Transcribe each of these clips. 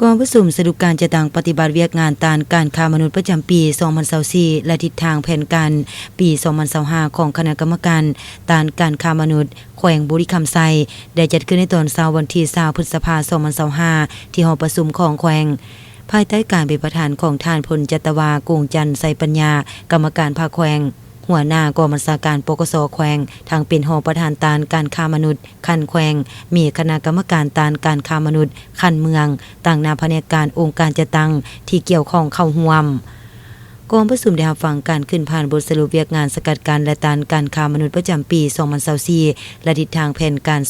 กองประชุมสรุปการจัดตั้งปฏิบัติเวียกงานต้านการค้ามนุษย์ประจำปี 2024 และทิศทางแผนการปี 2025 ของคณะกรรมการต้านการค้ามนุษย์แขวงบุรีคำไซได้จัดขึ้นในตอนเช้าวันที่ 20 พฤษภาคม 2025 ที่หอประชุมของแขวงภายใต้การเป็นประธานของท่านพลจัตวากุงจันทร์ไสปัญญากรรมการภาคแขวงหัวหน้ากองบัญชาการปกสแขวงทางเป็นหอประธานต้านการค้ามนุษย์คันแขวงมีคณะกรรมการต้านการค้ามนุษย์คันเมืองต่างหน้าแผนกการองค์การจัดตั้งที่เกี่ยวข้องเข้าร่วมกองประชุมได้รับฟังการขึ้นผ่านบทสรุปเวียกงานสกัดกั้นและต้านการค้ามนุษย์ประจำปี 2024 และทิศทางแผนการ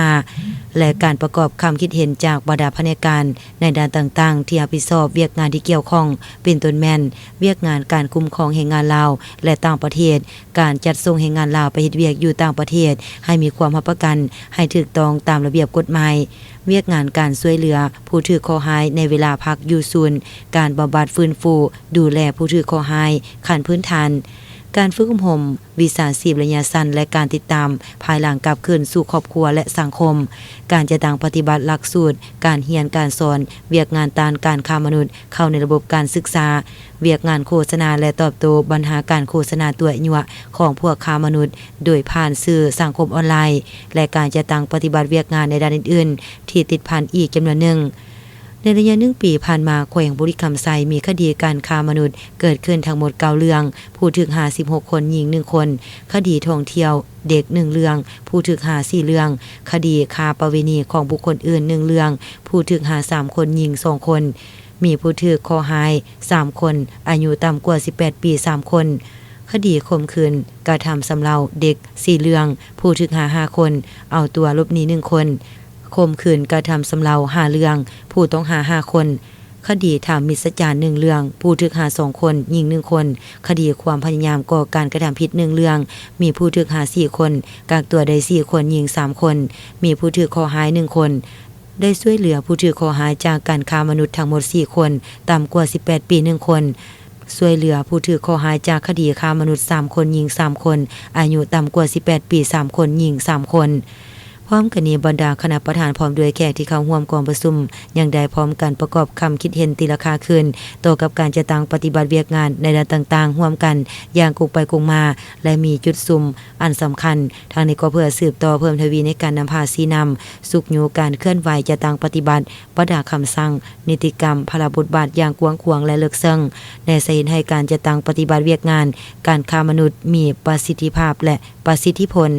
2025 และการประกอบคำคิดเห็นจากบรรดาแผนกการในด้านต่างๆที่รับผิดชอบเวียกงานที่เกี่ยวข้องเป็นต้นแม่นเวียกงานการคุ้มครองแรงงานลาวและต่างประเทศการจัดส่งแรงงานลาวไปเฮ็ดเวียกอยู่ต่างประเทศให้มีความรับประกันให้ถูกต้องตามระเบียบกฎหมายเวียกงานการช่วยเหลือผู้ถูกข้อหาในเวลาพักอยู่ศูนย์การบำบัดฟื้นฟูดูแลผู้ถูกข้อหาขั้นพื้นฐานการฝึกอบรมวิชาชีพระยะสั้นและการติดตามภายหลังกลับคืนสู่ครอบครัวและสังคมการจัดตั้งปฏิบัติหลักสูตรการเรียนการสอนเวียกงานต้านการค้ามนุษย์เข้าในระบบการศึกษาเวียกงานโฆษณาและตอบโต้ปัญหาการโฆษณาตัวยั่วของพวกค้ามนุษย์โดยผ่านสื่อสังคมออนไลน์และการจัดตั้งปฏิบัติเวียกงานในด้านอื่นๆที่ติดพันอีกจำนวนหนึ่งในระยะ1 ปีผ่านมาแขวงบุรีคำไซมีคดีการค้ามนุษย์เกิดขึ้นทั้งหมด9เรื่องผู้ถูก56คนหญิง1คนคดีท่องเที่ยวเด็ก1เรื่องผู้ถูก4เรื่องคดีค้าประเวณีของบุคคลอื่น1เรื่องผู้ถูก3คนหญิง2คนมีผู้ถูกข้อหา3คนอายุต่ำกว่า18ปี3คนคดีข่มขืนกระทำสำเราเด็ก4เรื่องผู้ถูก5คนเอาตัวหลบหนี1คนข่มขืนกระทำสำเรา5เรื่องผู้ต้องหา5คนคดีทำมิสจาร1เรื่องผู้ถูก2คนหญิง1คนคดีความพยายามก่อการกระทำผิด1เรื่องมีผู้ถูก4คนกักตัวได้4คนหญิง3คนมีผู้ถูกข้อหา1คนได้ช่วยเหลือผู้ถูกข้อหาจากการค้ามนุษย์ทั้งหมด4คนต่ำกว่า18ปี1คนช่วยเหลือผู้ถูกข้อหาจากคดีค้ามนุษย์3คนหญิง3คนอายุต่ำกว่า18ปี3คนหญิง3คนพร้อมกันนี้บรรดาคณะประธานพร้อมด้วยแขกที่เข้าร่วมกองประชุมยังได้พร้อมกันประกอบคำคิดเห็นตีราคาขึ้นต่อกับการจัดตั้งปฏิบัติเวียกงานในด้านต่างๆร่วมกันอย่างกุกไปกุกมาและมีจุดซุ่มอันสำคัญทางนี้ก็เพื่อสืบต่อเพิ่มทวีในการนำพาซีนำสุกยูการเคลื่อนไหวจัดตั้งปฏิบัติประดาคำสั่งนิติกรรมพลบทบาทอย่างกว้างขวางและลึกซึ้งในสาเหตุให้การจัดตั้งปฏิบัติเวียกงานการค้ามนุษย์มีประสิทธิภาพและประสิทธิผล